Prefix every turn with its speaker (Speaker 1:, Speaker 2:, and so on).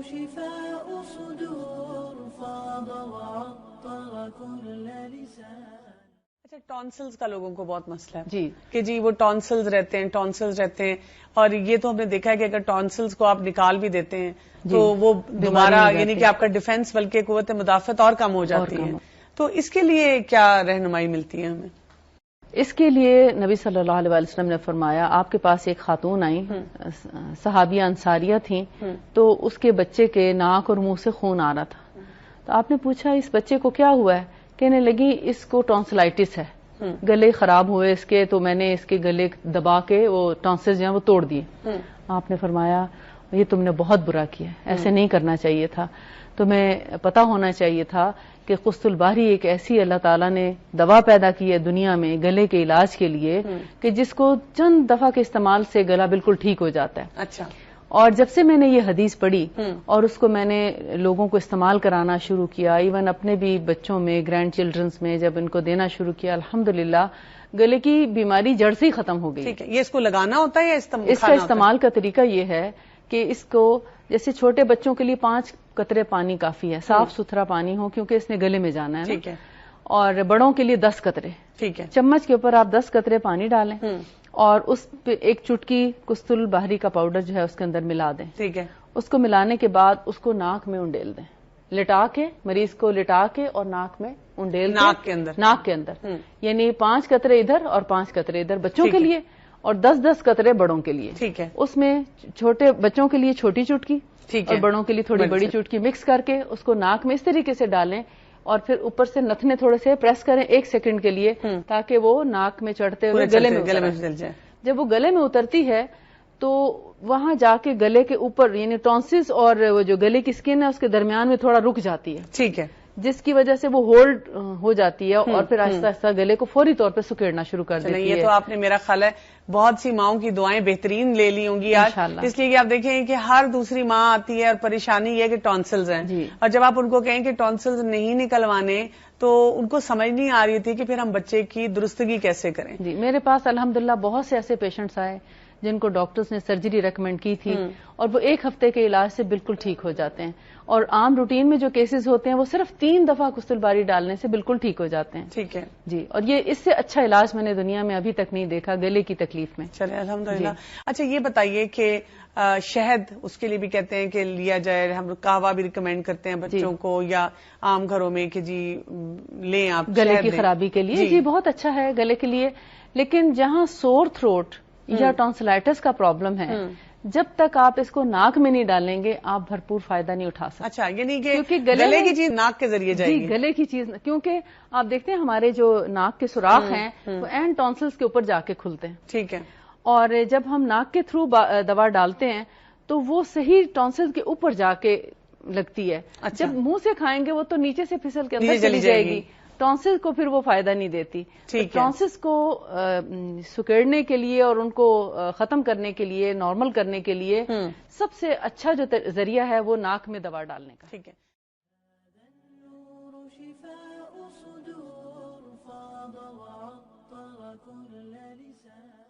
Speaker 1: شفاء صدور فاض وعطر كل لسان.
Speaker 2: اچھا، ٹونسلز کا لوگوں کو بہت مسئلہ ہے
Speaker 3: جی
Speaker 2: کہ جی وہ ٹونسلز رہتے ہیں اور یہ تو ہم نے دیکھا ہے کہ اگر ٹونسلز کو آپ نکال بھی دیتے ہیں تو وہ دوبارہ یعنی کہ آپ کا ڈیفنس بلکہ قوت مدافعت اور کم ہو جاتی ہے. تو اس کے لیے کیا رہنمائی ملتی ہے ہمیں؟
Speaker 3: اس کے لیے نبی صلی اللہ علیہ وسلم نے فرمایا، آپ کے پاس ایک خاتون آئی، صحابیہ انصاریہ تھیں، تو اس کے بچے کے ناک اور منہ سے خون آ رہا تھا. تو آپ نے پوچھا اس بچے کو کیا ہوا ہے؟ کہنے لگی اس کو ٹونسلائٹس ہے، گلے خراب ہوئے اس کے، تو میں نے اس کے گلے دبا کے وہ ٹونسلز جو ہیں وہ توڑ دیے. آپ نے فرمایا یہ تم نے بہت برا کیا، ایسے نہیں کرنا چاہیے تھا. تمہیں پتا ہونا چاہیے تھا کہ قسط الباری ایک ایسی اللہ تعالیٰ نے دوا پیدا کی ہے دنیا میں گلے کے علاج کے لیے کہ جس کو چند دفعہ کے استعمال سے گلا بالکل ٹھیک ہو جاتا ہے.
Speaker 2: اچھا. اور
Speaker 3: جب سے میں نے یہ حدیث پڑھی اور اس کو میں نے لوگوں کو استعمال کرانا شروع کیا، ایون اپنے بھی بچوں میں، گرینڈ چلڈرنس میں جب ان کو دینا شروع کیا، الحمدللہ گلے کی بیماری جڑ سے ہی ختم ہو گئی.
Speaker 2: ٹھیک ہے. یہ اس کو لگانا ہوتا ہے یا
Speaker 3: اس کا استعمال کا طریقہ یہ ہے کہ اس کو جیسے چھوٹے بچوں کے لیے 5 قطرے پانی کافی ہے، صاف ستھرا پانی ہو کیونکہ اس نے گلے میں جانا ہے.
Speaker 2: ٹھیک ہے.
Speaker 3: اور بڑوں کے لیے 10 قطرے.
Speaker 2: ٹھیک ہے.
Speaker 3: چمچ کے اوپر آپ 10 قطرے پانی ڈالیں اور اس پہ ایک چٹکی قسط الباری کا پاؤڈر جو ہے اس کے اندر ملا دیں.
Speaker 2: ٹھیک ہے.
Speaker 3: اس کو ملانے کے بعد اس کو ناک میں انڈیل دیں، لٹا کے، مریض کو لٹا کے اور ناک میں انڈیل ناک کے اندر یعنی 5 قطرے ادھر اور 5 قطرے ادھر بچوں کے لیے اور 10-10 قطرے بڑوں کے لیے.
Speaker 2: ٹھیک ہے.
Speaker 3: اس میں چھوٹے بچوں کے لیے چھوٹی چٹکی اور بڑوں کے لیے تھوڑی بڑی چٹکی مکس کر کے اس کو ناک میں اس طریقے سے ڈالیں اور پھر اوپر سے نتنے تھوڑے سے پریس کریں 1 سیکنڈ کے لیے تاکہ وہ ناک میں چڑھتے ہوئے گلے میں چل جائے. جب وہ گلے میں اترتی ہے تو وہاں جا کے گلے کے اوپر یعنی ٹونسلز اور وہ جو گلے کی سکن ہے اس کے درمیان میں تھوڑا رک جاتی ہے.
Speaker 2: ٹھیک ہے. جس
Speaker 3: کی وجہ سے وہ ہولڈ ہو جاتی ہے اور پھر آہستہ آہستہ گلے کو فوری طور پہ سکیڑنا شروع کر دیتی ہے.
Speaker 2: یہ تو آپ نے میرا خیال ہے بہت سی ماؤں کی دعائیں بہترین لے لی ہوں گی آج، اس لیے کہ آپ دیکھیں کہ ہر دوسری ماں آتی ہے اور پریشانی یہ ہے کہ ٹونسلز ہیں اور جب آپ ان کو کہیں کہ ٹونسلز نہیں نکلوانے تو ان کو سمجھ نہیں آ رہی تھی کہ پھر ہم بچے کی درستگی کیسے کریں.
Speaker 3: جی میرے پاس الحمدللہ بہت سے ایسے پیشنٹس آئے جن کو ڈاکٹرز نے سرجری ریکمینڈ کی تھی اور وہ 1 ہفتے کے علاج سے بالکل ٹھیک ہو جاتے ہیں اور عام روٹین میں جو کیسز ہوتے ہیں وہ صرف 3 دفعہ قسط الباری ڈالنے سے بالکل ٹھیک ہو جاتے ہیں.
Speaker 2: ٹھیک ہے
Speaker 3: جی. اور یہ اس سے اچھا علاج میں نے دنیا میں ابھی تک نہیں دیکھا گلے کی تکلیف میں.
Speaker 2: چلے الحمدللہ. اچھا یہ بتائیے کہ شہد اس کے لیے بھی کہتے ہیں کہ لیا جائے، ہم قہوہ بھی ریکمینڈ کرتے ہیں بچوں کو یا عام گھروں میں کہ جی لیں آپ
Speaker 3: گلے کی خرابی کے لیے. جی بہت اچھا ہے گلے کے لیے، لیکن جہاں سور تھروٹ یا ٹونسلائٹس کا پرابلم ہے جب تک آپ اس کو ناک میں نہیں ڈالیں گے آپ بھرپور فائدہ نہیں اٹھا سکتے.
Speaker 2: اچھا یعنی کہ گلے کی چیز ناک کے ذریعے جائے گی.
Speaker 3: جی گلے کی چیز، کیونکہ آپ دیکھتے ہیں ہمارے جو ناک کے سوراخ ہیں وہ اینڈ ٹونسلز کے اوپر جا کے کھلتے ہیں.
Speaker 2: ٹھیک ہے.
Speaker 3: اور جب ہم ناک کے تھرو دوا ڈالتے ہیں تو وہ صحیح ٹونسلز کے اوپر جا کے لگتی ہے. جب منہ سے کھائیں گے وہ تو نیچے سے پھسل کے اندر چلی جائے گی، ٹونسلز کو پھر وہ فائدہ نہیں دیتی. ٹونسلز کو سکیڑنے کے لیے اور ان کو ختم کرنے کے لیے، نارمل کرنے کے لیے سب سے اچھا جو ذریعہ ہے وہ ناک میں دوا ڈالنے کا.
Speaker 2: ٹھیک ہے.
Speaker 1: شفاء صدور فاض وعطر كل لسان.